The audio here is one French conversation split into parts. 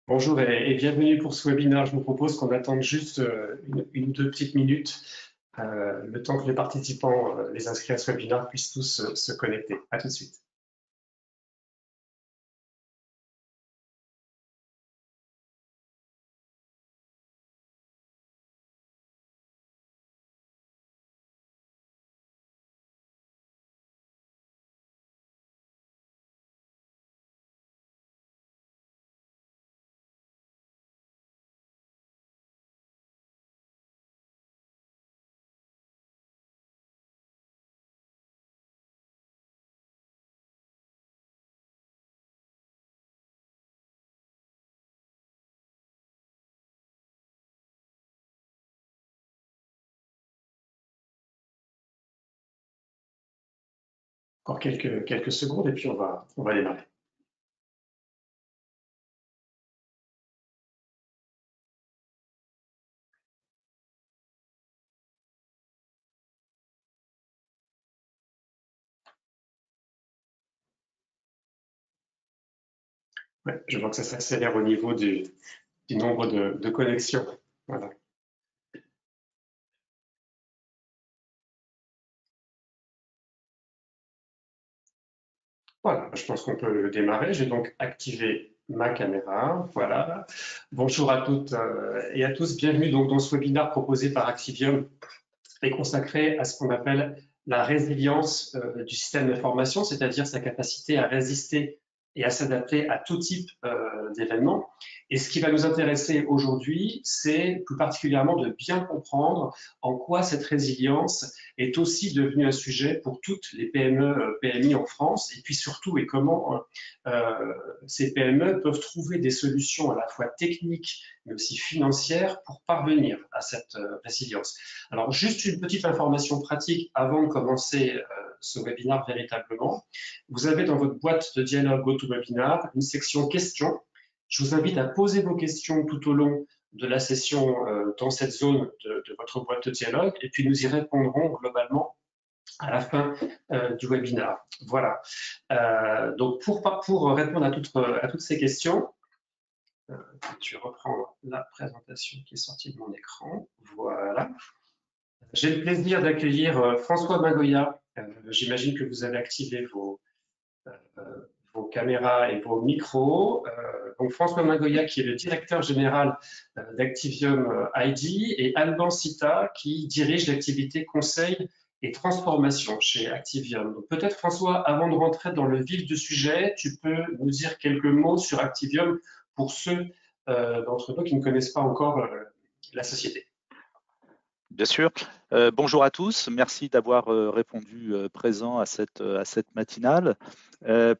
Bonjour et bienvenue pour ce webinaire. Je vous propose qu'on attende juste une ou deux petites minutes, le temps que les participants, les inscrits à ce webinaire, puissent tous se connecter. À tout de suite. Encore quelques secondes et puis on va démarrer. Ouais, je vois que ça s'accélère au niveau du nombre de connexions. Voilà. Voilà, je pense qu'on peut démarrer. J'ai donc activé ma caméra. Voilà. Bonjour à toutes et à tous. Bienvenue donc dans ce webinaire proposé par Activium est consacré à ce qu'on appelle la résilience du système d'information, c'est-à-dire sa capacité à résister et à s'adapter à tout type d'événements. Et ce qui va nous intéresser aujourd'hui, c'est plus particulièrement de bien comprendre en quoi cette résilience est aussi devenue un sujet pour toutes les PME, PMI en France, et puis surtout, et comment ces PME peuvent trouver des solutions à la fois techniques, mais aussi financières pour parvenir à cette résilience. Alors, juste une petite information pratique avant de commencer ce webinaire véritablement. Vous avez dans votre boîte de dialogue GoToWebinar une section questions. Je vous invite à poser vos questions tout au long de la session dans cette zone de votre boîte de dialogue et puis nous y répondrons globalement à la fin du webinaire. Voilà. Donc, pour répondre à toutes ces questions, je vais reprendre la présentation qui est sortie de mon écran. Voilà. J'ai le plaisir d'accueillir François Magoya. J'imagine que vous avez activé vos caméras et vos micros. Donc François Magoya, qui est le directeur général d'Activium ID, et Alban Sita, qui dirige l'activité conseil et transformation chez Activium. Donc peut-être François, avant de rentrer dans le vif du sujet, tu peux nous dire quelques mots sur Activium pour ceux d'entre nous qui ne connaissent pas encore la société. Bien sûr. Bonjour à tous. Merci d'avoir répondu présent à cette matinale.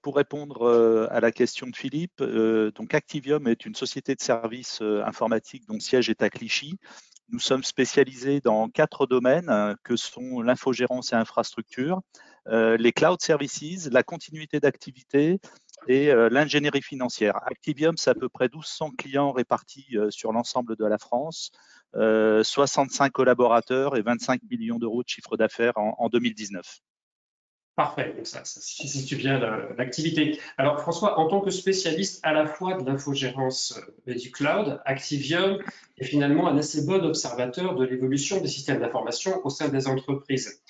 Pour répondre à la question de Philippe, donc Activium est une société de services informatiques dont le siège est à Clichy. Nous sommes spécialisés dans 4 domaines que sont l'infogérance et infrastructure, les cloud services, la continuité d'activité et l'ingénierie financière. Activium, c'est à peu près 1200 clients répartis sur l'ensemble de la France, 65 collaborateurs et 25 millions d'euros de chiffre d'affaires en 2019. Parfait, donc ça situe bien l'activité. Alors François, en tant que spécialiste à la fois de l'infogérance et du cloud, Activium est finalement un assez bon observateur de l'évolution des systèmes d'information au sein des entreprises.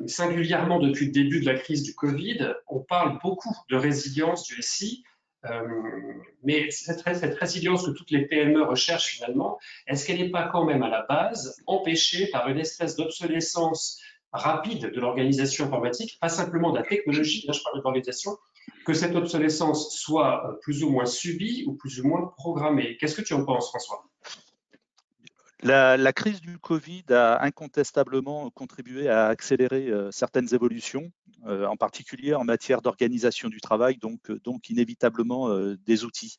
Singulièrement depuis le début de la crise du Covid, on parle beaucoup de résilience du SI, mais cette résilience que toutes les PME recherchent finalement, est-ce qu'elle n'est pas quand même à la base empêchée par une espèce d'obsolescence rapide de l'organisation informatique, pas simplement de la technologie, là je parle de l'organisation, que cette obsolescence soit plus ou moins subie ou plus ou moins programmée. Qu'est-ce que tu en penses, François? La crise du Covid a incontestablement contribué à accélérer certaines évolutions, en particulier en matière d'organisation du travail, donc inévitablement des outils.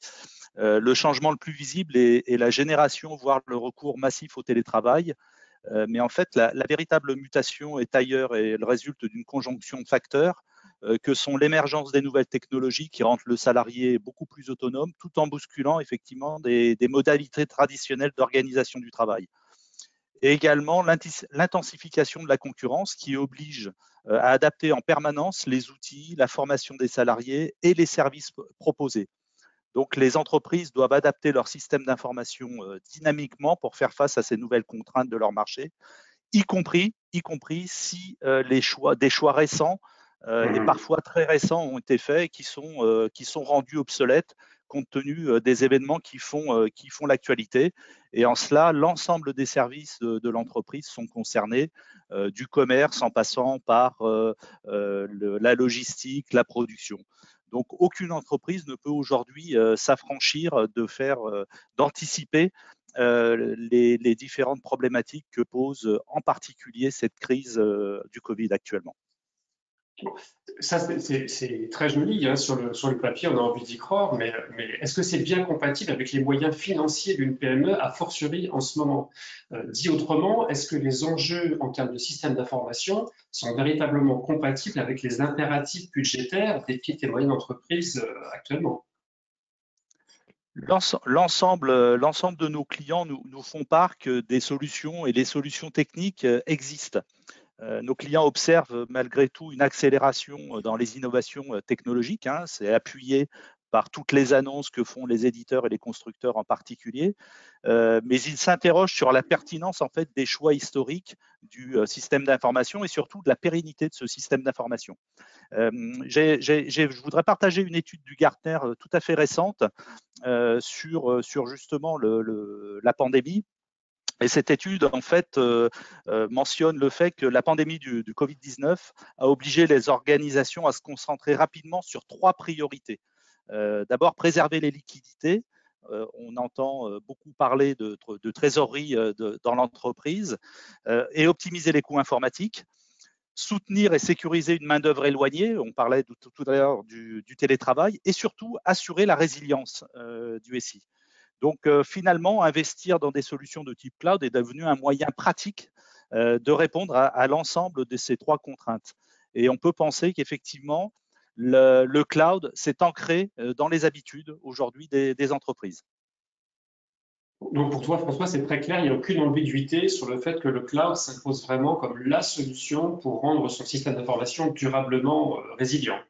Le changement le plus visible est la génération, voire le recours massif au télétravail. Mais en fait, la véritable mutation est ailleurs et elle résulte d'une conjonction de facteurs que sont l'émergence des nouvelles technologies qui rendent le salarié beaucoup plus autonome, tout en bousculant effectivement des modalités traditionnelles d'organisation du travail. Et également l'intensification de la concurrence qui oblige à adapter en permanence les outils, la formation des salariés et les services proposés. Donc, les entreprises doivent adapter leur système d'information dynamiquement pour faire face à ces nouvelles contraintes de leur marché, y compris si des choix récents et parfois très récents ont été faits et qui sont rendus obsolètes compte tenu des événements qui font l'actualité. Et en cela, l'ensemble des services de l'entreprise sont concernés, du commerce en passant par la logistique, la production. Donc, aucune entreprise ne peut aujourd'hui s'affranchir d'anticiper les différentes problématiques que pose en particulier cette crise du Covid actuellement. Ça, c'est très joli hein, sur le papier, on a envie d'y croire, mais est-ce que c'est bien compatible avec les moyens financiers d'une PME, a fortiori en ce moment? Dit autrement, est-ce que les enjeux en termes de système d'information sont véritablement compatibles avec les impératifs budgétaires des petites et moyennes entreprises actuellement? L'ensemble de nos clients nous font part que des solutions et les solutions techniques existent. Nos clients observent malgré tout une accélération dans les innovations technologiques. Hein, c'est appuyé par toutes les annonces que font les éditeurs et les constructeurs en particulier, mais ils s'interrogent sur la pertinence en fait des choix historiques du système d'information et surtout de la pérennité de ce système d'information. Je voudrais partager une étude du Gartner tout à fait récente sur justement la pandémie. Et cette étude, en fait, mentionne le fait que la pandémie du Covid-19 a obligé les organisations à se concentrer rapidement sur 3 priorités. D'abord, préserver les liquidités. On entend beaucoup parler de trésorerie dans l'entreprise et optimiser les coûts informatiques. Soutenir et sécuriser une main-d'œuvre éloignée, on parlait tout à l'heure du télétravail, et surtout assurer la résilience du SI. Donc, finalement, investir dans des solutions de type cloud est devenu un moyen pratique de répondre à l'ensemble de ces 3 contraintes. Et on peut penser qu'effectivement, le cloud s'est ancré dans les habitudes aujourd'hui des entreprises. Donc pour toi, François, c'est très clair, il n'y a aucune ambiguïté sur le fait que le cloud s'impose vraiment comme la solution pour rendre son système d'information durablement résilient.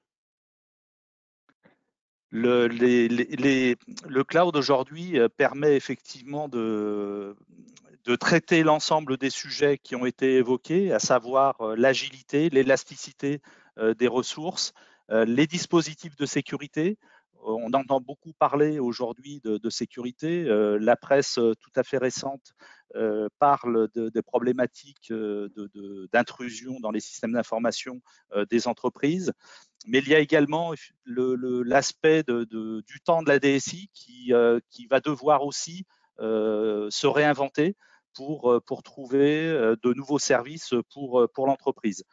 Le cloud aujourd'hui permet effectivement de traiter l'ensemble des sujets qui ont été évoqués, à savoir l'agilité, l'élasticité des ressources, les dispositifs de sécurité. On entend beaucoup parler aujourd'hui de sécurité. La presse tout à fait récente parle des problématiques d'intrusion dans les systèmes d'information des entreprises. Mais il y a également l'aspect du temps de la DSI qui va devoir aussi se réinventer pour trouver de nouveaux services pour l'entreprise.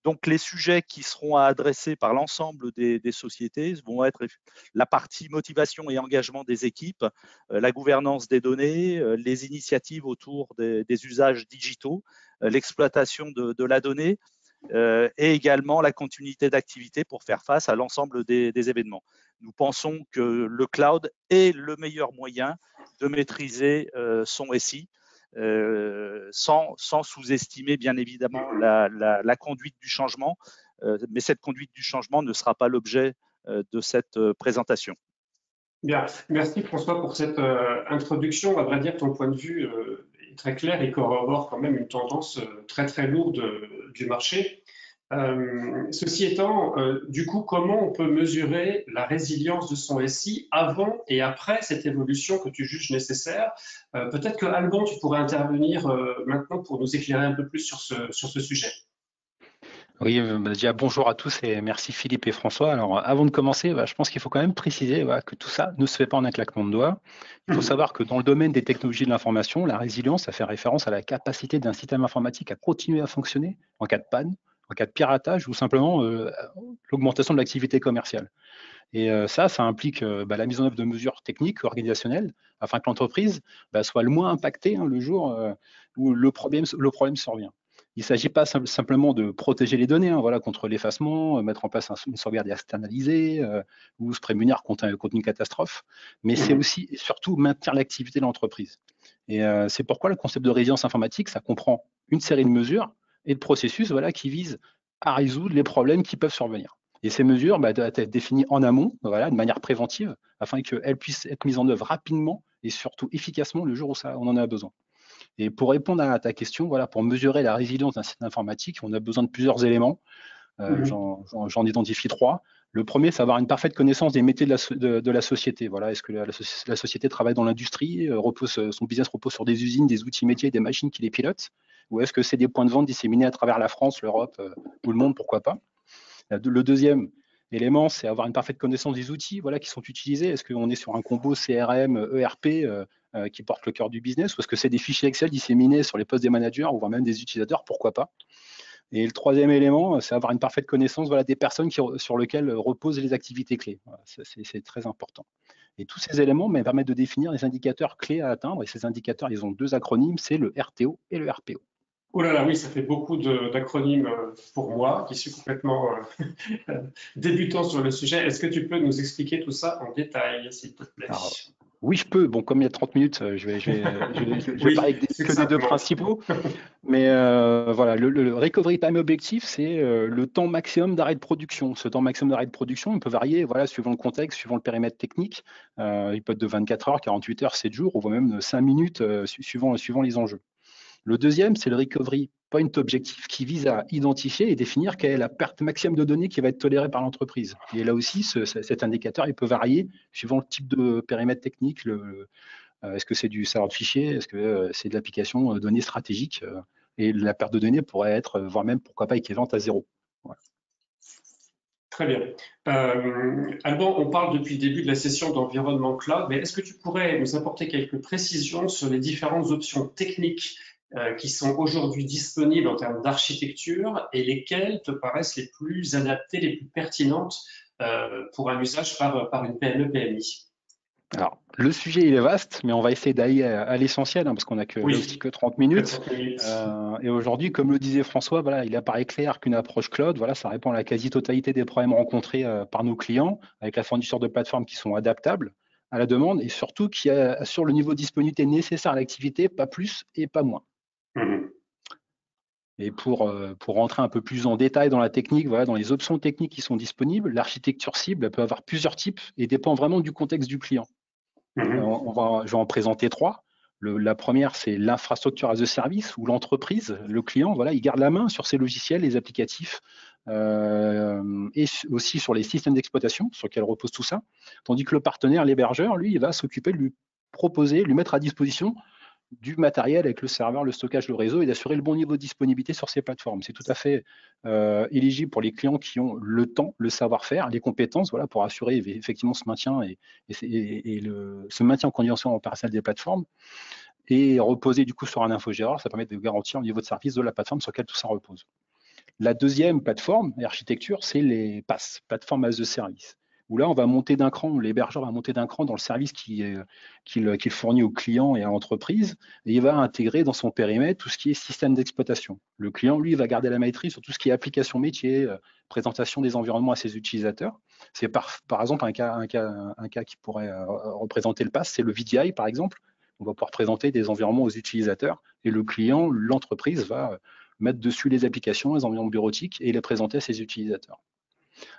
Donc, les sujets qui seront à adresser par l'ensemble des sociétés vont être la partie motivation et engagement des équipes, la gouvernance des données, les initiatives autour des usages digitaux, l'exploitation de la donnée, et également la continuité d'activité pour faire face à l'ensemble des événements. Nous pensons que le cloud est le meilleur moyen de maîtriser son SI, sans sous-estimer bien évidemment la conduite du changement, mais cette conduite du changement ne sera pas l'objet de cette présentation. Bien, merci François pour cette introduction. À vrai dire, ton point de vue est très clair et corrobore quand même une tendance très très lourde du marché. Ceci étant, du coup, comment on peut mesurer la résilience de son SI avant et après cette évolution que tu juges nécessaire? Peut-être que Alban, tu pourrais intervenir maintenant pour nous éclairer un peu plus sur ce sujet. Oui, déjà bonjour à tous et merci Philippe et François. Alors avant de commencer, je pense qu'il faut quand même préciser que tout ça ne se fait pas en un claquement de doigts. Il faut savoir que dans le domaine des technologies de l'information, la résilience, ça fait référence à la capacité d'un système informatique à continuer à fonctionner en cas de panne, en cas de piratage ou simplement l'augmentation de l'activité commerciale. Et ça implique la mise en œuvre de mesures techniques, organisationnelles, afin que l'entreprise soit le moins impactée le jour où le problème survient. Il ne s'agit pas simplement de protéger les données contre l'effacement, mettre en place une sauvegarde externalisée ou se prémunir contre une catastrophe, mais c'est aussi et surtout maintenir l'activité de l'entreprise. Et c'est pourquoi le concept de résilience informatique, ça comprend une série de mesures et de processus qui visent à résoudre les problèmes qui peuvent survenir. Et ces mesures doivent être définies en amont, voilà, de manière préventive, afin qu'elles puissent être mises en œuvre rapidement et surtout efficacement le jour où on en a besoin. Et pour répondre à ta question, voilà, pour mesurer la résilience d'un système informatique, on a besoin de plusieurs éléments. J'en identifie 3. Le premier, c'est avoir une parfaite connaissance des métiers de la société. Voilà, est-ce que la société travaille dans l'industrie, son business repose sur des usines, des outils métiers, des machines qui les pilotent, ou est-ce que c'est des points de vente disséminés à travers la France, l'Europe ou le monde, pourquoi pas. Le deuxième élément, c'est avoir une parfaite connaissance des outils, voilà, qui sont utilisés. Est-ce qu'on est sur un combo CRM, ERP qui porte le cœur du business, ou est-ce que c'est des fichiers Excel disséminés sur les postes des managers ou voire même des utilisateurs, pourquoi pas. Et le troisième élément, c'est avoir une parfaite connaissance, voilà, des personnes sur lesquelles reposent les activités clés. Voilà, c'est très important. Et tous ces éléments permettent de définir les indicateurs clés à atteindre. Et ces indicateurs, ils ont 2 acronymes, c'est le RTO et le RPO. Oh là là, oui, ça fait beaucoup d'acronymes pour moi, qui suis complètement débutant sur le sujet. Est-ce que tu peux nous expliquer tout ça en détail, s'il te plaît? Alors, oui, je peux. Bon, comme il y a 30 minutes, je vais parler que des 2 principaux. Mais voilà, le recovery time objectif, c'est le temps maximum d'arrêt de production. Ce temps maximum d'arrêt de production, il peut varier, voilà, suivant le contexte, suivant le périmètre technique. Il peut être de 24 heures, 48 heures, 7 jours, ou voire même 5 minutes, suivant les enjeux. Le deuxième, c'est le recovery point objectif qui vise à identifier et définir quelle est la perte maximum de données qui va être tolérée par l'entreprise. Et là aussi, cet indicateur, il peut varier suivant le type de périmètre technique. Est-ce que c'est du serveur de fichiers? Est-ce que c'est de l'application données stratégiques? Et la perte de données pourrait être, voire même, pourquoi pas, équivalente à 0. Voilà. Très bien. Alban, on parle depuis le début de la session d'environnement cloud, mais est-ce que tu pourrais nous apporter quelques précisions sur les différentes options techniques qui sont aujourd'hui disponibles en termes d'architecture et lesquelles te paraissent les plus adaptées, les plus pertinentes pour un usage par une PME-PMI? Alors, le sujet, il est vaste, mais on va essayer d'aller à l'essentiel, parce qu'on n'a aussi que 30 minutes. Et aujourd'hui, comme le disait François, voilà, il apparaît clair qu'une approche cloud, voilà, ça répond à la quasi-totalité des problèmes rencontrés par nos clients, avec la fourniture de plateformes qui sont adaptables à la demande et surtout qui assurent le niveau de disponibilité nécessaire à l'activité, pas plus et pas moins. Et pour rentrer un peu plus en détail dans la technique, voilà, dans les options techniques qui sont disponibles, l'architecture cible peut avoir plusieurs types et dépend vraiment du contexte du client. Je vais en présenter 3. La première, c'est l'infrastructure as a service, où l'entreprise, le client, voilà, il garde la main sur ses logiciels, les applicatifs, et aussi sur les systèmes d'exploitation sur lesquels repose tout ça. Tandis que le partenaire, l'hébergeur, lui, il va s'occuper de lui proposer, lui mettre à disposition du matériel avec le serveur, le stockage, le réseau et d'assurer le bon niveau de disponibilité sur ces plateformes. C'est tout à fait éligible pour les clients qui ont le temps, le savoir-faire, les compétences, voilà, pour assurer effectivement ce maintien ce maintien en condition opérationnelle des plateformes et reposer du coup sur un infogéreur, ça permet de garantir le niveau de service de la plateforme sur laquelle tout ça repose. La deuxième plateforme et architecture, c'est les PaaS, plateformes as a service, où là, on va monter d'un cran, l'hébergeur va monter d'un cran dans le service qu'il fournit aux clients et à l'entreprise, et il va intégrer dans son périmètre tout ce qui est système d'exploitation. Le client, lui, va garder la maîtrise sur tout ce qui est application métier, présentation des environnements à ses utilisateurs. C'est par exemple un cas qui pourrait représenter le PaaS, c'est le VDI, par exemple. On va pouvoir présenter des environnements aux utilisateurs, et le client, l'entreprise, va mettre dessus les applications, les environnements bureautiques et les présenter à ses utilisateurs.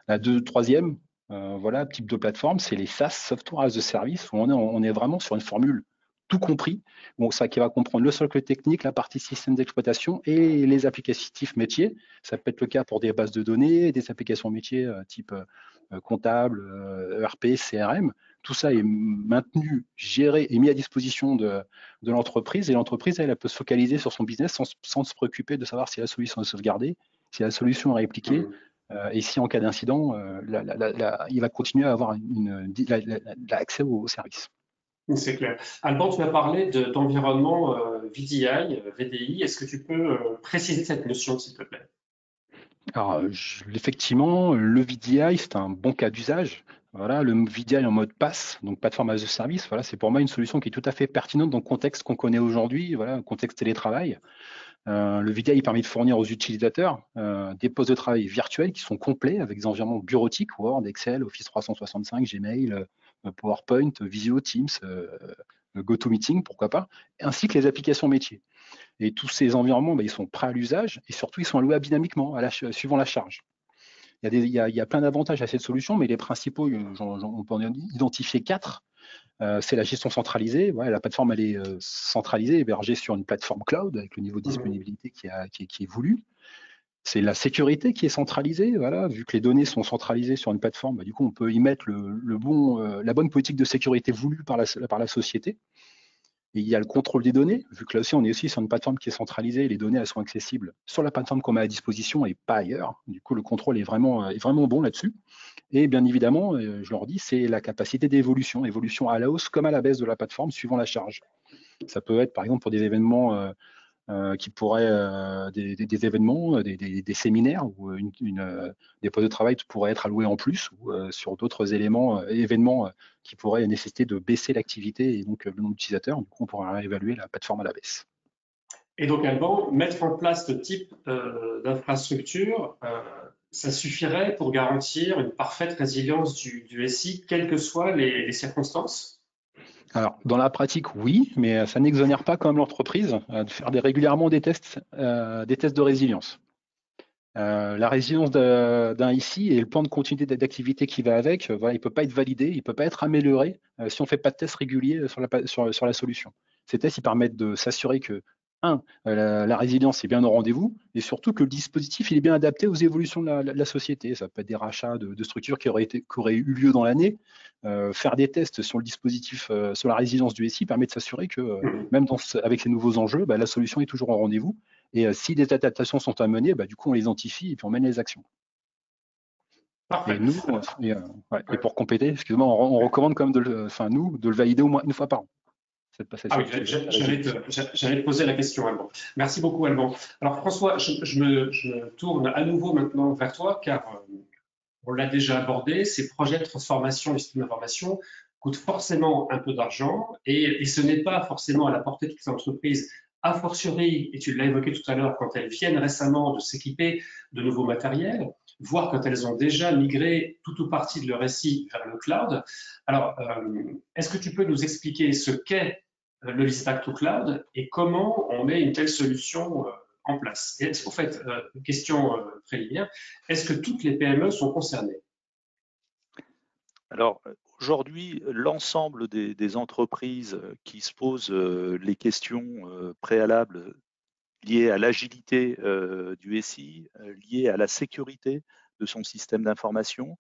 La troisième, voilà, type de plateforme, c'est les SaaS, Software as a Service, où on est vraiment sur une formule tout compris, donc ça qui va comprendre le socle technique, la partie système d'exploitation et les applicatifs métiers. Ça peut être le cas pour des bases de données, des applications métiers type comptable, ERP, CRM. Tout ça est maintenu, géré et mis à disposition de l'entreprise. Et l'entreprise, elle peut se focaliser sur son business sans se préoccuper de savoir si la solution est sauvegardée, si la solution est répliquée. Et si en cas d'incident, il va continuer à avoir l'accès au service. C'est clair. Alban, tu as parlé d'environnement VDI, VDI. Est-ce que tu peux préciser cette notion, s'il te plaît? Alors, effectivement, le VDI, c'est un bon cas d'usage. Voilà, le VDI en mode PaaS, donc plateforme as a service, voilà, c'est pour moi une solution qui est tout à fait pertinente dans le contexte qu'on connaît aujourd'hui, voilà, le contexte télétravail. Le VDI permet de fournir aux utilisateurs des postes de travail virtuels qui sont complets avec des environnements bureautiques, Word, Excel, Office 365, Gmail, PowerPoint, Visio, Teams, GoToMeeting, pourquoi pas, ainsi que les applications métiers. Et tous ces environnements, ils sont prêts à l'usage et surtout, ils sont allouables dynamiquement suivant la charge. il y a plein d'avantages à cette solution, mais les principaux, on peut en identifier 4. C'est la gestion centralisée. Ouais, la plateforme, elle est centralisée, hébergée sur une plateforme cloud avec le niveau de disponibilité qui est voulu. C'est la sécurité qui est centralisée. Voilà, vu que les données sont centralisées sur une plateforme, du coup, on peut y mettre la bonne politique de sécurité voulue par la société. Et il y a le contrôle des données, vu que là aussi, on est aussi sur une plateforme qui est centralisée, les données, elles sont accessibles sur la plateforme qu'on met à disposition et pas ailleurs. Du coup, le contrôle est vraiment bon là-dessus. Et bien évidemment, je leur dis, c'est la capacité d'évolution, évolution à la hausse comme à la baisse de la plateforme, suivant la charge. Ça peut être, par exemple, pour des événements qui pourraient, des événements, des séminaires, où des postes de travail pourraient être alloués en plus, ou sur d'autres événements qui pourraient nécessiter de baisser l'activité et donc le nombre d'utilisateurs. Du coup, on pourra évaluer la plateforme à la baisse. Et donc, Alban, mettre en place ce type d'infrastructure, ça suffirait pour garantir une parfaite résilience du SI, quelles que soient les circonstances? Alors, dans la pratique, oui, mais ça n'exonère pas quand même l'entreprise de faire régulièrement des tests de résilience. La résilience d'un ICI et le plan de continuité d'activité qui va avec, voilà, il ne peut pas être validé, il ne peut pas être amélioré si on ne fait pas de tests réguliers sur la solution. Ces tests, ils permettent de s'assurer que, la résilience est bien au rendez-vous, et surtout que le dispositif il est bien adapté aux évolutions de la société. Ça peut être des rachats de structures qui auraient eu lieu dans l'année. Faire des tests sur le dispositif, sur la résilience du SI permet de s'assurer que, même avec ces nouveaux enjeux, la solution est toujours au rendez-vous. Et si des adaptations sont à mener, du coup, on les identifie et puis on mène les actions. Parfait. Et nous, et pour compléter, excuse-moi, on recommande quand même de le valider au moins une fois par an. J'allais te poser la question, Alban. Merci beaucoup, Alban. Alors, François, je me tourne à nouveau maintenant vers toi, car on l'a déjà abordé, ces projets de transformation du système d'information coûtent forcément un peu d'argent et ce n'est pas forcément à la portée de toutes les entreprises, a fortiori, et tu l'as évoqué tout à l'heure, quand elles viennent récemment de s'équiper de nouveaux matériels, voire quand elles ont déjà migré tout ou partie de leur SI vers le cloud. Alors, est-ce que tu peux nous expliquer ce qu'est le lease back to cloud et comment on met une telle solution en place? Et en fait, question préliminaire, est-ce que toutes les PME sont concernées? Alors, aujourd'hui, l'ensemble des entreprises qui se posent les questions préalables liées à l'agilité du SI, liées à la sécurité de son système d'information,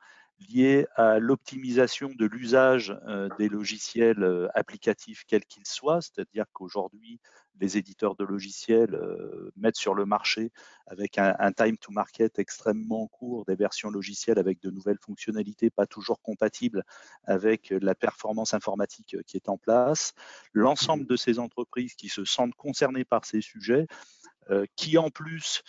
liées à l'optimisation de l'usage des logiciels applicatifs quels qu'ils soient, c'est-à-dire qu'aujourd'hui, les éditeurs de logiciels mettent sur le marché avec un time to market extrêmement court des versions logicielles avec de nouvelles fonctionnalités pas toujours compatibles avec la performance informatique qui est en place. L'ensemble de ces entreprises qui se sentent concernées par ces sujets, qui en plus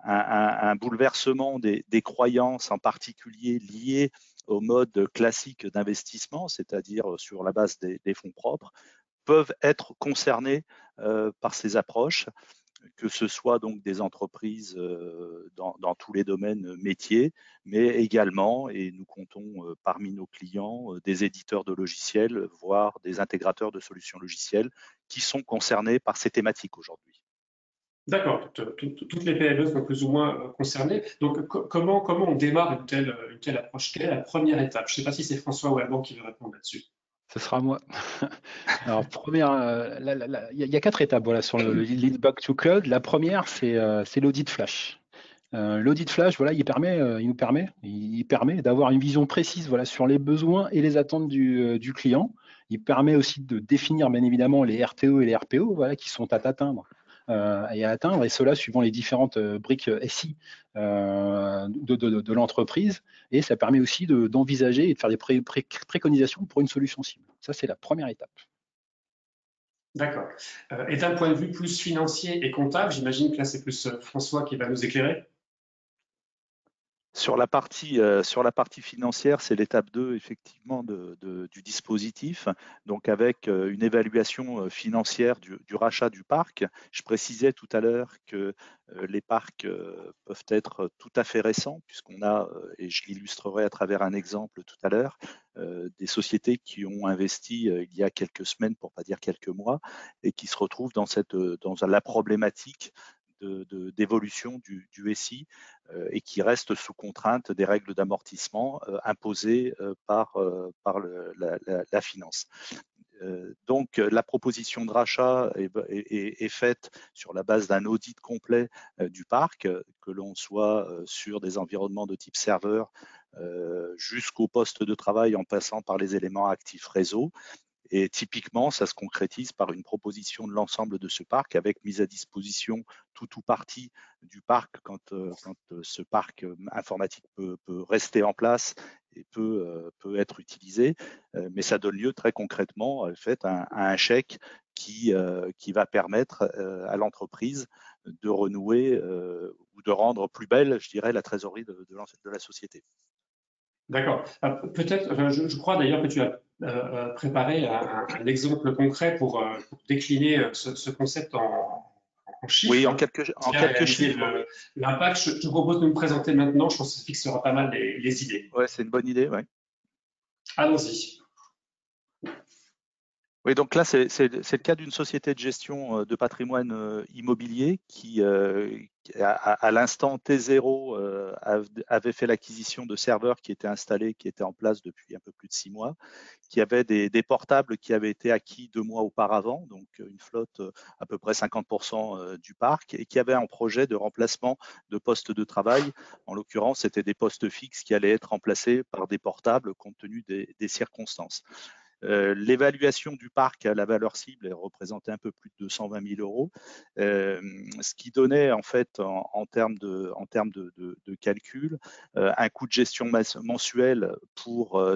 un bouleversement des croyances, en particulier liées au mode classique d'investissement, c'est-à-dire sur la base des fonds propres, peuvent être concernés par ces approches, que ce soit donc des entreprises dans tous les domaines métiers, mais également, et nous comptons parmi nos clients, des éditeurs de logiciels, voire des intégrateurs de solutions logicielles qui sont concernés par ces thématiques aujourd'hui. D'accord, toutes les PME sont plus ou moins concernées. Donc, comment on démarre une telle approche? Quelle est la première étape? Je ne sais pas si c'est François ou Alban qui veut répondre là-dessus. Ce sera moi. Alors, première, il y a 4 étapes voilà, sur le lead back to cloud. La première, c'est l'audit flash. L'audit flash, voilà, il nous permet d'avoir une vision précise voilà, sur les besoins et les attentes du client. Il permet aussi de définir bien évidemment les RTO et les RPO voilà, qui sont à atteindre. Et cela suivant les différentes briques SI de l'entreprise. Et ça permet aussi d'envisager et de faire des préconisations pour une solution cible. Ça, c'est la première étape. D'accord. Et d'un point de vue plus financier et comptable, j'imagine que là, c'est plus François qui va nous éclairer. Sur la partie financière, c'est l'étape 2 effectivement du dispositif, donc avec une évaluation financière du rachat du parc. Je précisais tout à l'heure que les parcs peuvent être tout à fait récents, puisqu'on a, et je l'illustrerai à travers un exemple tout à l'heure, des sociétés qui ont investi il y a quelques semaines, pour ne pas dire quelques mois, et qui se retrouvent dans la problématique d'évolution du SI et qui reste sous contrainte des règles d'amortissement imposées par la finance. Donc, la proposition de rachat est faite sur la base d'un audit complet du parc, que l'on soit sur des environnements de type serveur jusqu'au poste de travail en passant par les éléments actifs réseau. Et typiquement, ça se concrétise par une proposition de l'ensemble de ce parc avec mise à disposition tout ou partie du parc quand ce parc informatique peut rester en place et peut être utilisé. Mais ça donne lieu très concrètement en fait, à un chèque qui va permettre à l'entreprise de renouer ou de rendre plus belle, je dirais, la trésorerie de la société. D'accord. Peut-être, je crois d'ailleurs que tu as préparé un exemple concret pour décliner ce concept en chiffres. Oui, en quelques chiffres. L'impact, je te propose de nous présenter maintenant, je pense que ça fixera pas mal les idées. Ouais, c'est une bonne idée, ouais. Allons-y. Oui, donc là, c'est le cas d'une société de gestion de patrimoine immobilier qui, à l'instant T0, avait fait l'acquisition de serveurs qui étaient installés, qui étaient en place depuis un peu plus de 6 mois, qui avaient des portables qui avaient été acquis 2 mois auparavant, donc une flotte à peu près 50% du parc, et qui avait un projet de remplacement de postes de travail. En l'occurrence, c'était des postes fixes qui allaient être remplacés par des portables compte tenu des circonstances. L'évaluation du parc à la valeur cible représentait un peu plus de 220 000 euros, ce qui donnait en fait en termes de calcul un coût de gestion mensuel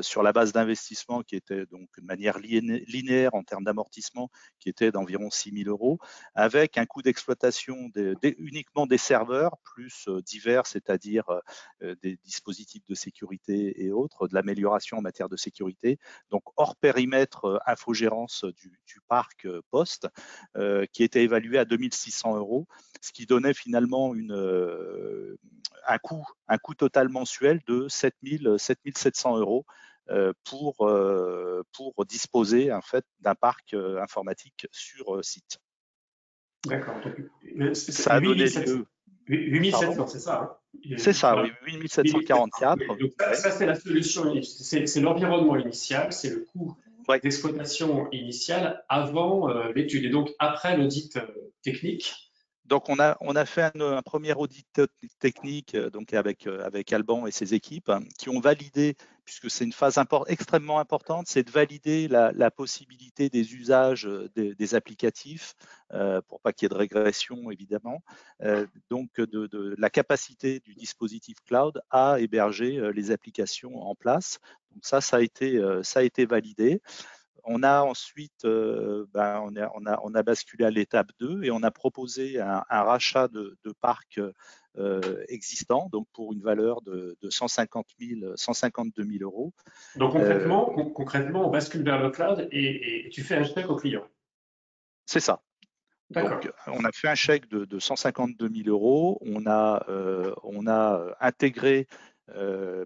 sur la base d'investissement qui était donc de manière linéaire en termes d'amortissement qui était d'environ 6 000 euros, avec un coût d'exploitation uniquement des serveurs plus divers, c'est-à-dire des dispositifs de sécurité et autres, de l'amélioration en matière de sécurité, donc hors périmètre infogérance du parc poste, qui était évalué à 2 600 euros, ce qui donnait finalement un coût total mensuel de 7 700 euros pour disposer en fait d'un parc informatique sur site. D'accord. Ça a donné lieu. 8700, c'est ça, hein? C'est ça, oui, 8744. Donc ça c'est la solution, c'est l'environnement initial, c'est le coût d'exploitation initiale avant l'étude. Et donc après l'audit technique. Donc on a fait un premier audit technique donc avec Alban et ses équipes qui ont validé, puisque c'est une phase extrêmement importante, c'est de valider la possibilité des usages des applicatifs pour pas qu'il y ait de régression évidemment, donc de la capacité du dispositif cloud à héberger les applications en place. Donc ça a été validé. On a ensuite on a basculé à l'étape 2 et on a proposé un rachat de parcs existants, donc pour une valeur de 152 000 euros. Donc concrètement, on bascule vers le cloud et tu fais un chèque au client. C'est ça. Donc, on a fait un chèque de 152 000 euros. On a intégré,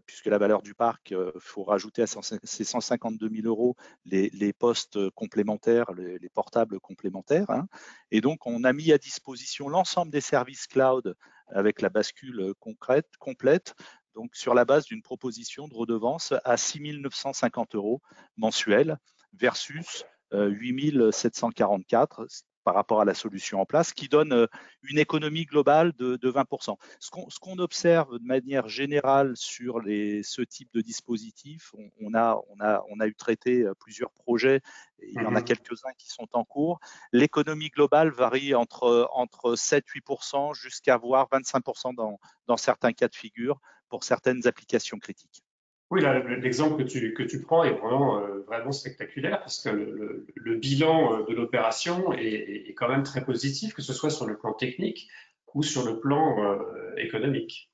puisque la valeur du parc, il faut rajouter à ces 152 000 euros les postes complémentaires, les portables complémentaires, hein. Et donc, on a mis à disposition l'ensemble des services cloud avec la bascule complète, donc sur la base d'une proposition de redevance à 6 950 euros mensuels versus 8 744 par rapport à la solution en place, qui donne une économie globale de 20%. Ce qu'on observe de manière générale sur ce type de dispositif, on a eu traité plusieurs projets, et il y en a quelques-uns qui sont en cours. L'économie globale varie entre 7-8% jusqu'à voire 25% dans certains cas de figure pour certaines applications critiques. Oui, l'exemple que tu prends est vraiment spectaculaire parce que le bilan de l'opération est quand même très positif, que ce soit sur le plan technique ou sur le plan économique.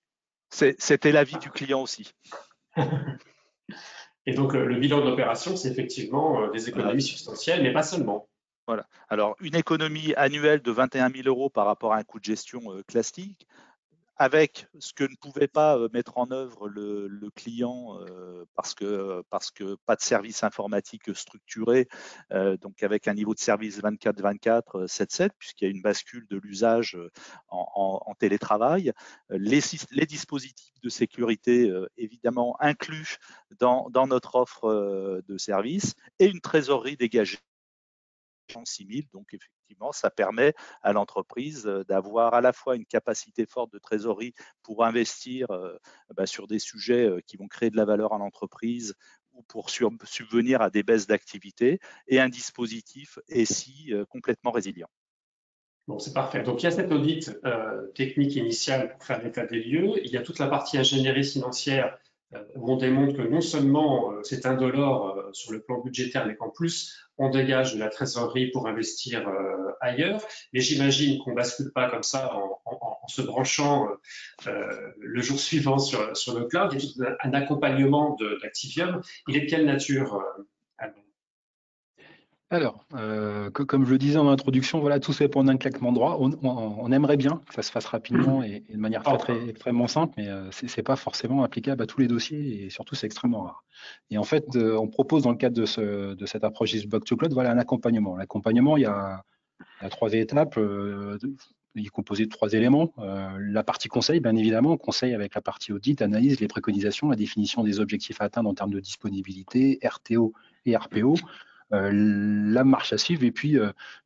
C'était l'avis du client aussi. Et donc, le bilan de l'opération, c'est effectivement des économies substantielles, mais pas seulement. Voilà. Alors, une économie annuelle de 21 000 euros par rapport à un coût de gestion classique, avec ce que ne pouvait pas mettre en œuvre le client parce que pas de service informatique structuré, donc avec un niveau de service 24/24, 7/7, puisqu'il y a une bascule de l'usage en télétravail. Les dispositifs de sécurité, évidemment, inclus dans notre offre de service, et une trésorerie dégagée en 6000. Donc, effectivement, ça permet à l'entreprise d'avoir à la fois une capacité forte de trésorerie pour investir sur des sujets qui vont créer de la valeur en entreprise ou pour subvenir à des baisses d'activité, et un dispositif SI complètement résilient. Bon, c'est parfait. Donc, il y a cet audit technique initial pour faire l'état des lieux. Il y a toute la partie ingénierie financière où on démontre que non seulement c'est indolore sur le plan budgétaire, mais qu'en plus, on dégage de la trésorerie pour investir ailleurs. Mais j'imagine qu'on ne bascule pas comme ça en se branchant le jour suivant sur le cloud. Il y a tout un accompagnement d'Activium. Il est de quelle nature, Albin? Alors, comme je le disais en introduction, voilà, tout se fait pour un claquement de doigts. On aimerait bien que ça se fasse rapidement et de manière extrêmement simple, mais c'est pas forcément applicable à tous les dossiers et surtout c'est extrêmement rare. Et en fait, on propose dans le cadre de cette approche Back to Cloud, voilà, un accompagnement. L'accompagnement, il y a 3 étapes. Il est composé de 3 éléments. La partie conseil, bien évidemment, conseil avec la partie audit, analyse, les préconisations, la définition des objectifs à atteindre en termes de disponibilité, RTO et RPO. La marche à suivre et puis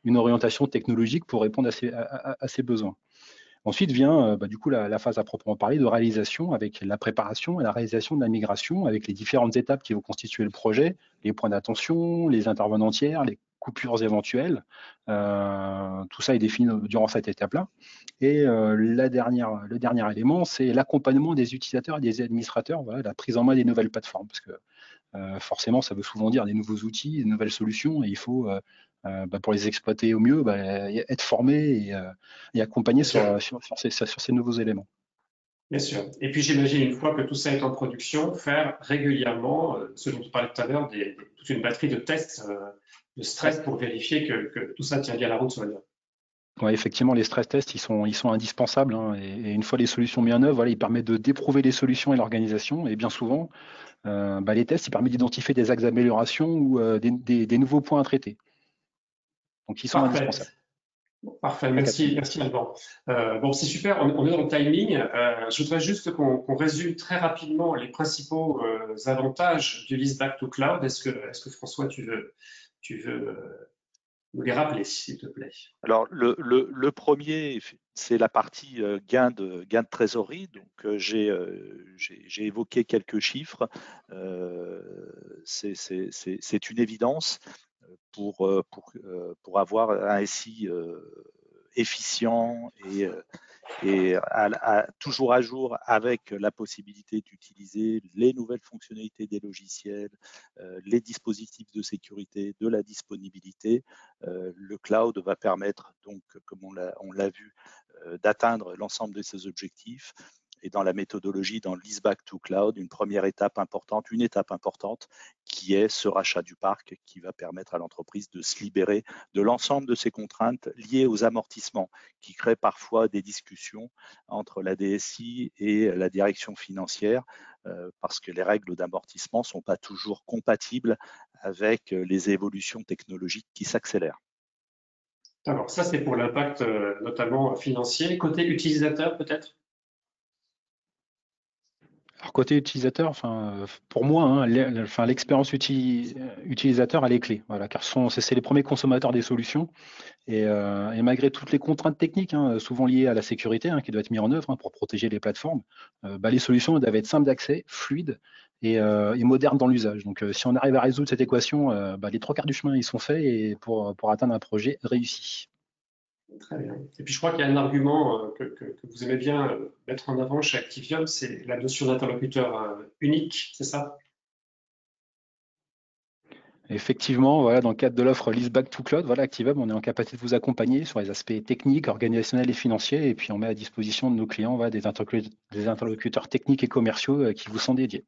une orientation technologique pour répondre à ces besoins. Ensuite vient du coup la phase à proprement parler de réalisation avec la préparation et la réalisation de la migration avec les différentes étapes qui vont constituer le projet, les points d'attention, les intervenants tiers, les coupures éventuelles. Tout ça est défini durant cette étape-là. Et le dernier élément, c'est l'accompagnement des utilisateurs et des administrateurs, voilà, la prise en main des nouvelles plateformes. Parce que forcément, ça veut souvent dire des nouveaux outils, des nouvelles solutions, et il faut, pour les exploiter au mieux, être formé et accompagné sur ces nouveaux éléments. Bien sûr. Et puis j'imagine, une fois que tout ça est en production, faire régulièrement, ce dont tu parlais tout à l'heure, toute une batterie de tests de stress pour vérifier que tout ça tient bien la route sur la durée. Ouais, effectivement, les stress tests, ils sont indispensables, hein, et une fois les solutions mises en œuvre, voilà, ils permettent de déprouver les solutions et l'organisation. Et bien souvent, les tests, ils permettent d'identifier des axes d'amélioration ou des nouveaux points à traiter. Donc, ils sont indispensables. Parfait, merci Alban. Bon, c'est super, on est dans le timing. Je voudrais juste qu'on résume très rapidement les principaux avantages du Lease Back to Cloud. Est-ce que François, tu veux nous les rappeler, s'il te plaît? Alors, le premier, c'est la partie gain de trésorerie. Donc, j'ai évoqué quelques chiffres. C'est une évidence pour avoir un SI efficient et toujours à jour, avec la possibilité d'utiliser les nouvelles fonctionnalités des logiciels, les dispositifs de sécurité, de la disponibilité. Le cloud va permettre, donc, comme on l'a vu, d'atteindre l'ensemble de ces objectifs. Et dans la méthodologie, dans le Lease Back to Cloud, une étape importante qui est ce rachat du parc, qui va permettre à l'entreprise de se libérer de l'ensemble de ces contraintes liées aux amortissements, qui créent parfois des discussions entre la DSI et la direction financière, parce que les règles d'amortissement ne sont pas toujours compatibles avec les évolutions technologiques qui s'accélèrent. Alors ça, c'est pour l'impact notamment financier. Côté utilisateur, peut-être? Alors, côté utilisateur, pour moi, hein, l'expérience utilisateur, elle est clé, voilà, car c'est les premiers consommateurs des solutions. Et malgré toutes les contraintes techniques, hein, souvent liées à la sécurité, hein, qui doit être mise en œuvre, hein, pour protéger les plateformes, les solutions doivent être simples d'accès, fluides et modernes dans l'usage. Donc, si on arrive à résoudre cette équation, les 3 quarts du chemin ils sont faits et pour atteindre un projet réussi. Très bien. Et puis je crois qu'il y a un argument que vous aimez bien mettre en avant chez Activium, c'est la notion d'interlocuteur unique, c'est ça? Effectivement, voilà, dans le cadre de l'offre Lease Back to Cloud, voilà, Activium, on est en capacité de vous accompagner sur les aspects techniques, organisationnels et financiers, et puis on met à disposition de nos clients, voilà, des interlocuteurs techniques et commerciaux qui vous sont dédiés.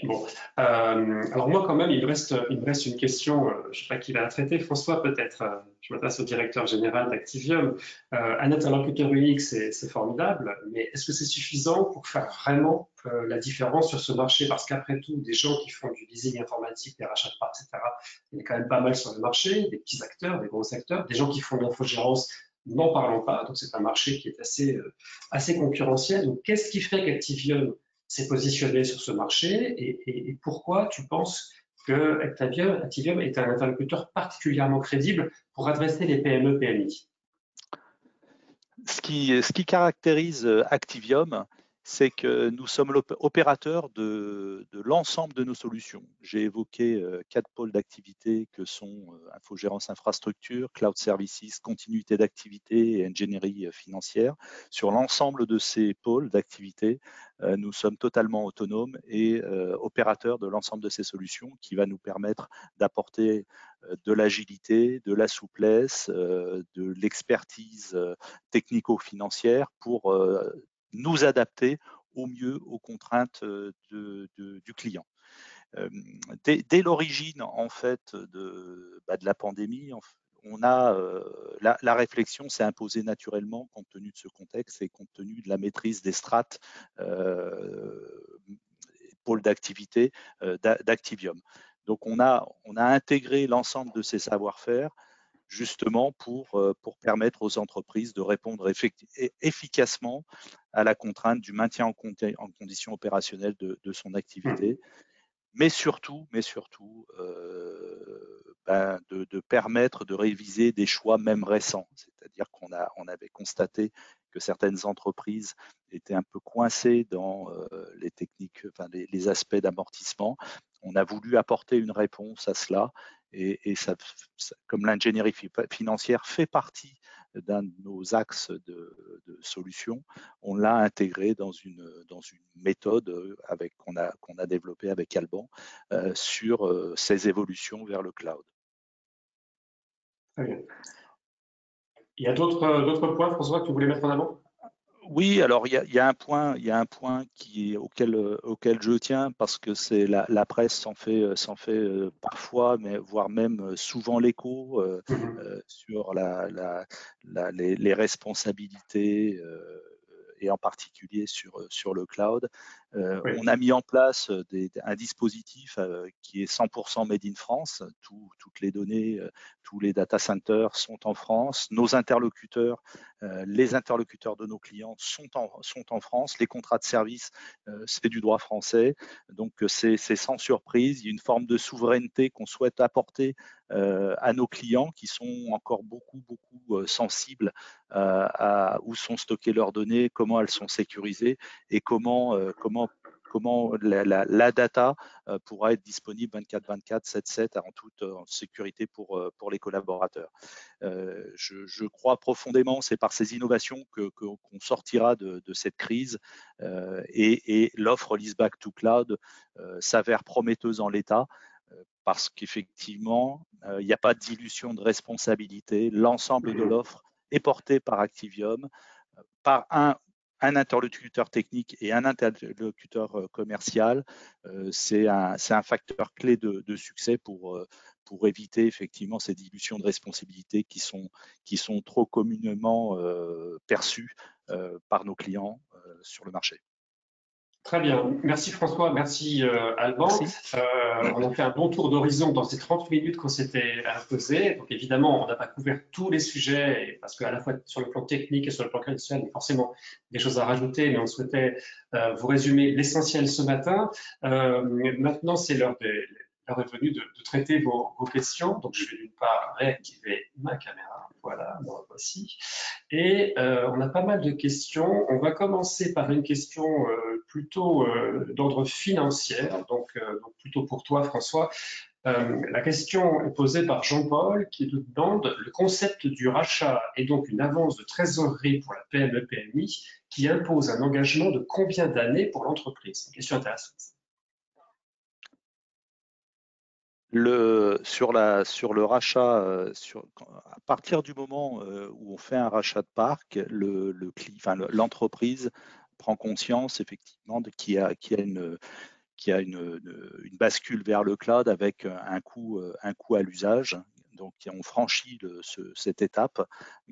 Bon, alors moi quand même, il me reste une question, je ne sais pas qui va la traiter, François peut-être, je m'adresse au directeur général d'Activium. Un interlocuteur unique, c'est formidable, mais est-ce que c'est suffisant pour faire vraiment la différence sur ce marché? Parce qu'après tout, des gens qui font du leasing informatique, des rachats de parts, etc., il y en a quand même pas mal sur le marché, des petits acteurs, des gros acteurs, des gens qui font de l'infogérance, n'en parlons pas, donc c'est un marché qui est assez concurrentiel. Donc qu'est-ce qui fait qu'Activium s'est positionné sur ce marché et pourquoi tu penses que Activium est un interlocuteur particulièrement crédible pour adresser les PME, PMI? Ce qui caractérise Activium, c'est que nous sommes l'opérateur de l'ensemble de nos solutions. J'ai évoqué 4 pôles d'activité que sont infogérance infrastructure, cloud services, continuité d'activité et ingénierie financière. Sur l'ensemble de ces pôles d'activité, nous sommes totalement autonomes et opérateurs de l'ensemble de ces solutions qui va nous permettre d'apporter de l'agilité, de la souplesse, de l'expertise technico-financière pour nous adapter au mieux aux contraintes du client. Dès l'origine en fait de la pandémie, on a la réflexion s'est imposée naturellement compte tenu de ce contexte et compte tenu de la maîtrise des strates pôles d'activité d'Activium. Donc on a intégré l'ensemble de ces savoir-faire justement pour permettre aux entreprises de répondre efficacement à la contrainte du maintien en condition opérationnelle de son activité, mais surtout de permettre de réviser des choix même récents. C'est-à-dire on avait constaté que certaines entreprises étaient un peu coincées dans les techniques, enfin les aspects d'amortissement. On a voulu apporter une réponse à cela et comme l'ingénierie financière fait partie d'un de nos axes de solution, on l'a intégré dans une méthode qu'on a développée avec Alban sur ces évolutions vers le cloud. Très bien. Il y a d'autres points, François, que tu voulais mettre en avant? Oui, alors il y a un point auquel je tiens parce que c'est la presse s'en fait parfois, mais voire même souvent l'écho sur les responsabilités et en particulier sur le cloud. Oui. On a mis en place un dispositif qui est 100% made in France. Toutes les données, tous les data centers sont en France. Nos interlocuteurs, les interlocuteurs de nos clients sont en France. Les contrats de service, c'est du droit français. Donc c'est sans surprise. Il y a une forme de souveraineté qu'on souhaite apporter à nos clients qui sont encore beaucoup sensibles à où sont stockées leurs données, comment elles sont sécurisées et comment la data pourra être disponible 24/24, 7/7 en toute sécurité pour les collaborateurs. Je crois profondément, c'est par ces innovations qu'on sortira de cette crise et l'offre Leaseback to Cloud s'avère prometteuse en l'état parce qu'effectivement, il n'y a pas de dilution de responsabilité. L'ensemble de l'offre est porté par Activium, par un interlocuteur technique et un interlocuteur commercial. C'est un facteur clé de succès pour éviter effectivement ces dilutions de responsabilité qui sont trop communément perçues par nos clients sur le marché. Très bien. Merci François, merci Alban. Merci. On a fait un bon tour d'horizon dans ces 30 minutes qu'on s'était imposé. Donc évidemment, on n'a pas couvert tous les sujets parce qu'à la fois sur le plan technique et sur le plan commercial, il y a forcément des choses à rajouter, mais on souhaitait vous résumer l'essentiel ce matin. Maintenant, c'est l'heure est venue de traiter vos questions. Donc je vais d'une part réactiver ma caméra. Voilà, bon, voici. Et on a pas mal de questions. On va commencer par une question plutôt d'ordre financier, donc plutôt pour toi, François. La question est posée par Jean-Paul qui nous demande le concept du rachat est donc une avance de trésorerie pour la PME-PMI qui impose un engagement de combien d'années pour l'entreprise? Une question intéressante. Sur le rachat, à partir du moment où on fait un rachat de parc, l'entreprise prend conscience effectivement qu'il y a qui a une bascule vers le cloud avec un coût à l'usage. Donc, on franchit cette étape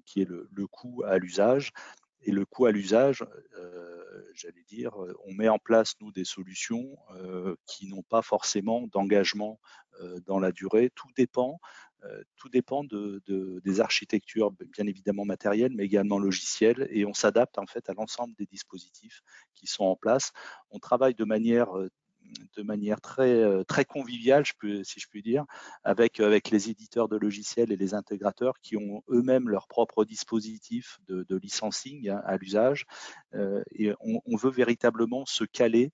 qui est le coût à l'usage. Et le coût à l'usage, j'allais dire, on met en place, nous, des solutions qui n'ont pas forcément d'engagement dans la durée. Tout dépend des architectures, bien évidemment matérielles, mais également logicielles, et on s'adapte en fait à l'ensemble des dispositifs qui sont en place. On travaille de manière très conviviale, si je puis dire, avec les éditeurs de logiciels et les intégrateurs qui ont eux-mêmes leur propre dispositif de licensing à l'usage. Et on veut véritablement se caler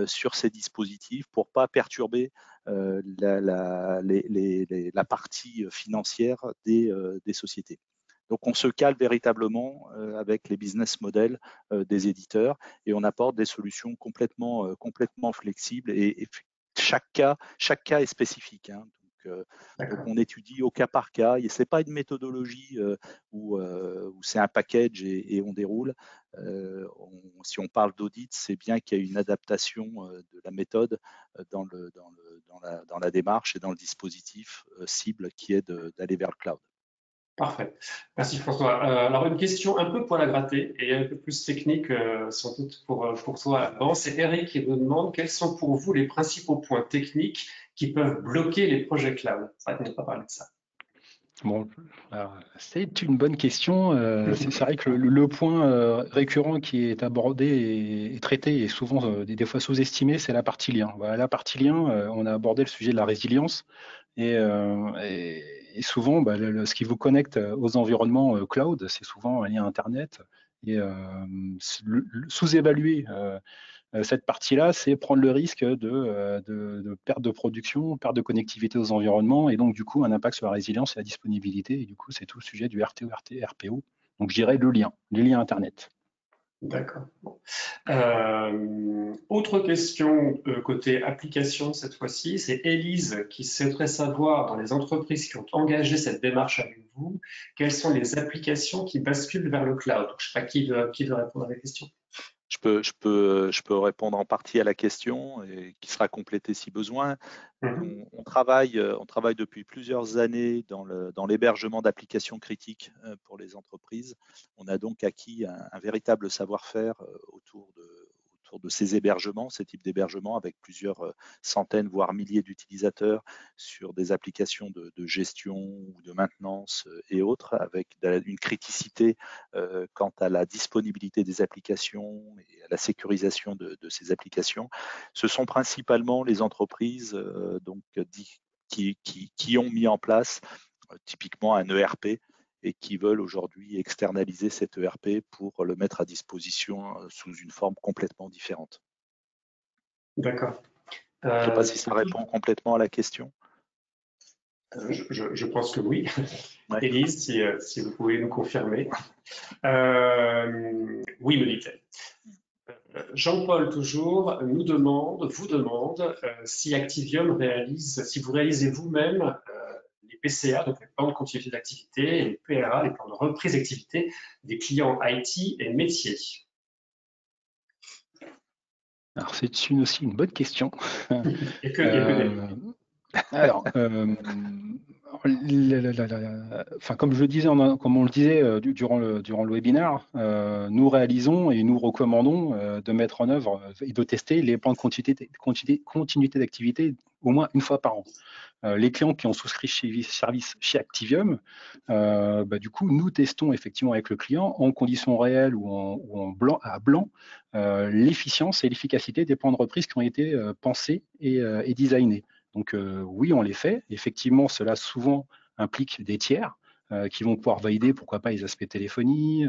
sur ces dispositifs pour ne pas perturber la partie financière des sociétés. Donc, on se cale véritablement avec les business models des éditeurs et on apporte des solutions complètement flexibles et chaque cas est spécifique. Hein. Donc, on étudie au cas par cas. Ce n'est pas une méthodologie où c'est un package et on déroule. Si on parle d'audit, c'est bien qu'il y a une adaptation de la méthode dans la démarche et dans le dispositif cible qui est d'aller vers le cloud. Parfait. Merci François. Alors une question un peu poil à gratter et un peu plus technique sans doute pour toi avant. C'est Eric qui nous demande quels sont pour vous les principaux points techniques qui peuvent bloquer les projets cloud. Ça va pas parler de ça. Bon, c'est une bonne question. C'est vrai que le point récurrent qui est abordé et traité et souvent des fois sous-estimé, c'est la partie lien. Voilà, la partie lien, on a abordé le sujet de la résilience et souvent, ce qui vous connecte aux environnements cloud, c'est souvent un lien Internet. Et sous-évaluer cette partie-là, c'est prendre le risque de perte de production, perte de connectivité aux environnements et donc du coup un impact sur la résilience et la disponibilité. Et du coup, c'est tout le sujet du RTO, RPO. Donc je dirais les liens Internet. D'accord. Bon. Autre question côté application cette fois-ci, c'est Élise qui souhaiterait savoir dans les entreprises qui ont engagé cette démarche avec vous, quelles sont les applications qui basculent vers le cloud. Donc, je ne sais pas qui veut répondre à la question. Je peux répondre en partie à la question et qui sera complétée si besoin. On travaille depuis plusieurs années dans l'hébergement d'applications critiques pour les entreprises. On a donc acquis un véritable savoir-faire autour de ces hébergements, ces types d'hébergements avec plusieurs centaines, voire milliers d'utilisateurs sur des applications de gestion ou de maintenance et autres, avec une criticité quant à la disponibilité des applications et à la sécurisation de ces applications. Ce sont principalement les entreprises qui ont mis en place typiquement un ERP et qui veulent aujourd'hui externaliser cet ERP pour le mettre à disposition sous une forme complètement différente. D'accord. Je ne sais pas si ça répond complètement à la question. Je pense que oui. Ouais. Élise, si vous pouvez nous confirmer. Oui, me dit-elle. Jean-Paul, toujours, vous demande si Activium si vous réalisez vous-même les PCA, donc les plans de continuité d'activité, et les PRA, les plans de reprise d'activité des clients IT et métiers. Alors, c'est aussi une bonne question. Et que alors, comme on le disait durant le webinaire, nous réalisons et nous recommandons de mettre en œuvre et de tester les plans de continuité d'activité au moins une fois par an. Les clients qui ont souscrit service chez Activium, du coup, nous testons effectivement avec le client en conditions réelles ou à blanc l'efficience et l'efficacité des plans de reprise qui ont été pensés et designés. Donc oui, on les fait. Effectivement, cela souvent implique des tiers qui vont pouvoir valider, pourquoi pas, les aspects téléphonie,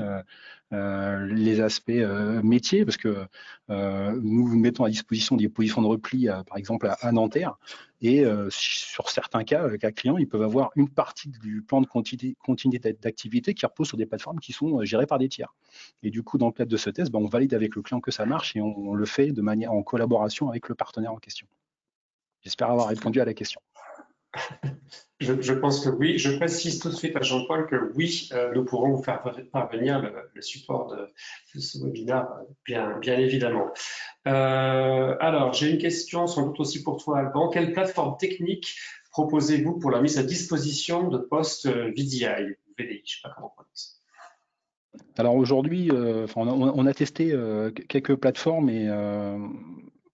les aspects métiers, parce que nous mettons à disposition des positions de repli, par exemple, à Nanterre, et sur certains cas clients, ils peuvent avoir une partie du plan de continuité d'activité qui repose sur des plateformes qui sont gérées par des tiers. Et du coup, dans le cadre de ce test, on valide avec le client que ça marche et on le fait de manière en collaboration avec le partenaire en question. J'espère avoir répondu à la question. Je pense que oui. Je précise tout de suite à Jean-Paul que oui, nous pourrons vous faire parvenir le support de ce webinaire, bien évidemment. Alors, j'ai une question sans doute aussi pour toi, Alban. Quelle plateforme technique proposez-vous pour la mise à disposition de postes VDI, VDI, je ne sais pas comment on prononce. Alors aujourd'hui, on a testé quelques plateformes et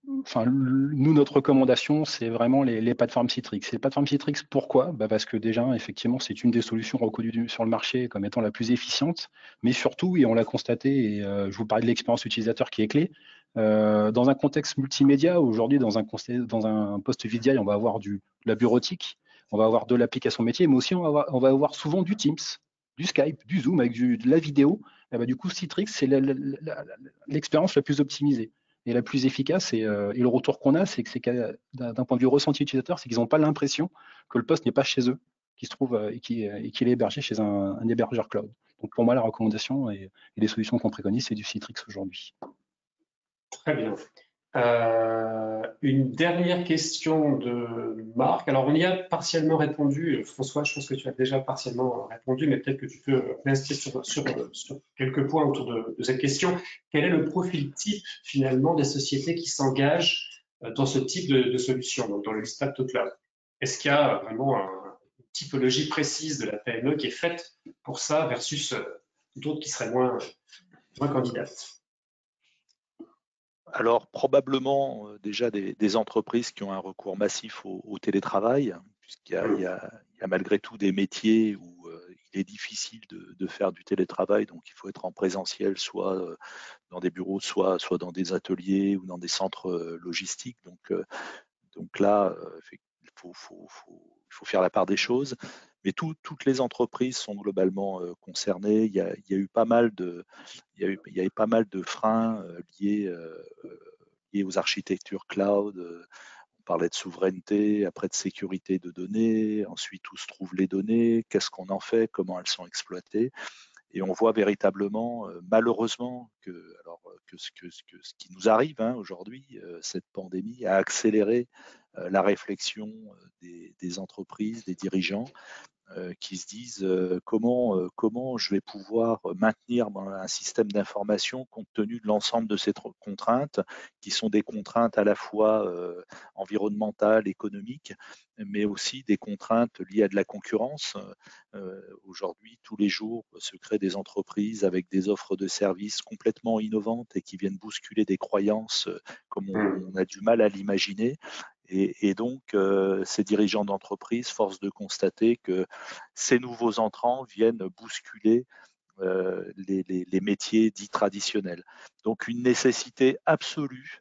nous, notre recommandation, c'est vraiment les plateformes Citrix. Les plateformes Citrix, pourquoi? Parce que déjà, effectivement, c'est une des solutions reconnues sur le marché comme étant la plus efficiente, mais surtout, et on l'a constaté, et je vous parlais de l'expérience utilisateur qui est clé, dans un contexte multimédia, aujourd'hui, dans un poste VDI, on va avoir de la bureautique, on va avoir de l'application métier, mais aussi on va avoir souvent du Teams, du Skype, du Zoom, avec de la vidéo. Du coup, Citrix, c'est l'expérience la plus optimisée et la plus efficace. Et le retour qu'on a, c'est que d'un point de vue ressenti utilisateur, c'est qu'ils n'ont pas l'impression que le poste n'est pas chez eux, qu'il se trouve et qu'il est hébergé chez un hébergeur cloud. Donc pour moi, la recommandation et les solutions qu'on préconise, c'est du Citrix aujourd'hui. Très bien. Une dernière question de Marc. Alors, on y a partiellement répondu. François, je pense que tu as déjà partiellement répondu, mais peut-être que tu peux insister sur quelques points autour de cette question. Quel est le profil type, finalement, des sociétés qui s'engagent dans ce type de solution, donc dans le Listat to Cloud? Est-ce qu'il y a vraiment une typologie précise de la PME qui est faite pour ça versus d'autres qui seraient moins candidates? Alors, probablement déjà des entreprises qui ont un recours massif au télétravail, puisqu'il y a malgré tout des métiers où il est difficile de faire du télétravail, donc il faut être en présentiel, soit dans des bureaux, soit dans des ateliers ou dans des centres logistiques. Donc là, il faut faire la part des choses. Mais toutes les entreprises sont globalement concernées. Il y a eu pas mal de freins liés aux architectures cloud. On parlait de souveraineté, après de sécurité de données, ensuite où se trouvent les données, qu'est-ce qu'on en fait, comment elles sont exploitées. Et on voit véritablement, malheureusement, que ce qui nous arrive aujourd'hui, cette pandémie, a accéléré la réflexion des entreprises, des dirigeants, qui se disent comment je vais pouvoir maintenir un système d'information compte tenu de l'ensemble de ces contraintes, qui sont des contraintes à la fois environnementales, économiques, mais aussi des contraintes liées à de la concurrence. Aujourd'hui, tous les jours, se créent des entreprises avec des offres de services complètement innovantes et qui viennent bousculer des croyances comme on a du mal à l'imaginer. Et donc, ces dirigeants d'entreprise forcent de constater que ces nouveaux entrants viennent bousculer les métiers dits traditionnels. Donc, une nécessité absolue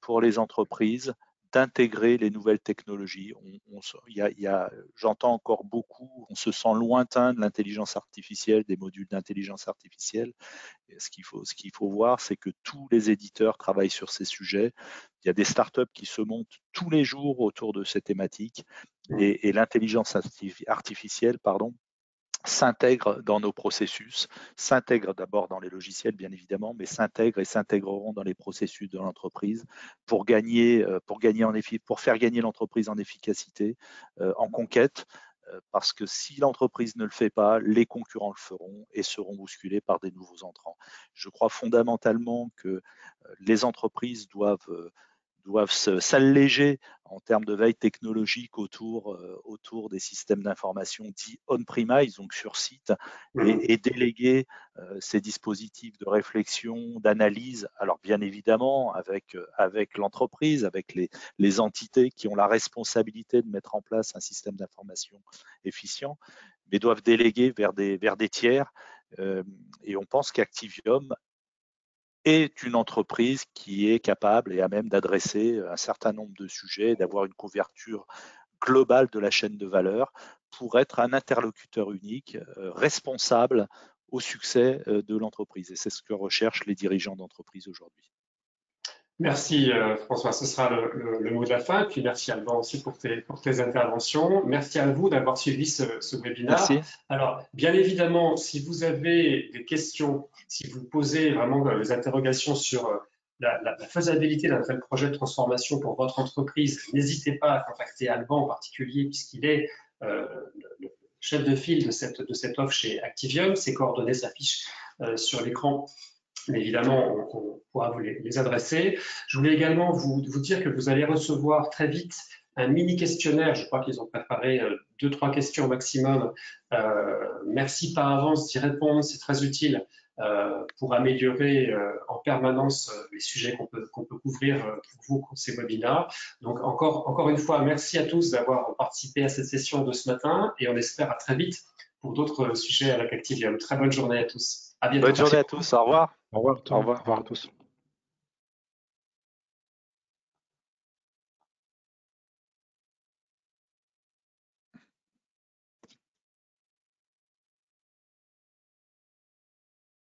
pour les entreprises d'intégrer les nouvelles technologies. J'entends encore beaucoup, on se sent lointain de l'intelligence artificielle, des modules d'intelligence artificielle. Et ce qu'il faut voir, c'est que tous les éditeurs travaillent sur ces sujets. Il y a des startups qui se montent tous les jours autour de ces thématiques et l'intelligence artificielle, s'intègre dans nos processus, s'intègre d'abord dans les logiciels, bien évidemment, mais s'intègre et s'intégreront dans les processus de l'entreprise pour faire gagner l'entreprise en efficacité, en conquête, parce que si l'entreprise ne le fait pas, les concurrents le feront et seront bousculés par des nouveaux entrants. Je crois fondamentalement que les entreprises doivent s'alléger en termes de veille technologique autour des systèmes d'information dits on-premise, donc sur site, et déléguer ces dispositifs de réflexion, d'analyse, alors bien évidemment avec l'entreprise, avec les entités qui ont la responsabilité de mettre en place un système d'information efficient, mais doivent déléguer vers des tiers. Et on pense qu'Activium est une entreprise qui est capable et à même d'adresser un certain nombre de sujets, d'avoir une couverture globale de la chaîne de valeur pour être un interlocuteur unique, responsable au succès de l'entreprise. Et c'est ce que recherchent les dirigeants d'entreprise aujourd'hui. Merci François, ce sera le mot de la fin. Et puis merci Alban aussi pour tes interventions. Merci à vous d'avoir suivi ce webinaire. Merci. Alors, bien évidemment, si vous avez des questions, si vous posez vraiment des interrogations sur la faisabilité d'un tel projet de transformation pour votre entreprise, n'hésitez pas à contacter Alban en particulier, puisqu'il est le chef de file de cette offre chez Activium. Ses coordonnées s'affichent sur l'écran mais évidemment, on pourra vous les adresser. Je voulais également vous dire que vous allez recevoir très vite un mini questionnaire. Je crois qu'ils ont préparé 2-3 questions maximum. Merci par avance d'y répondre, c'est très utile pour améliorer en permanence les sujets qu'on peut couvrir pour vous pour ces webinaires. Donc encore une fois, merci à tous d'avoir participé à cette session de ce matin et on espère à très vite pour d'autres sujets avec Activium. Très bonne journée à tous. À bientôt. Bonne journée à tous. Au revoir. Au revoir. Au revoir. Au revoir à tous.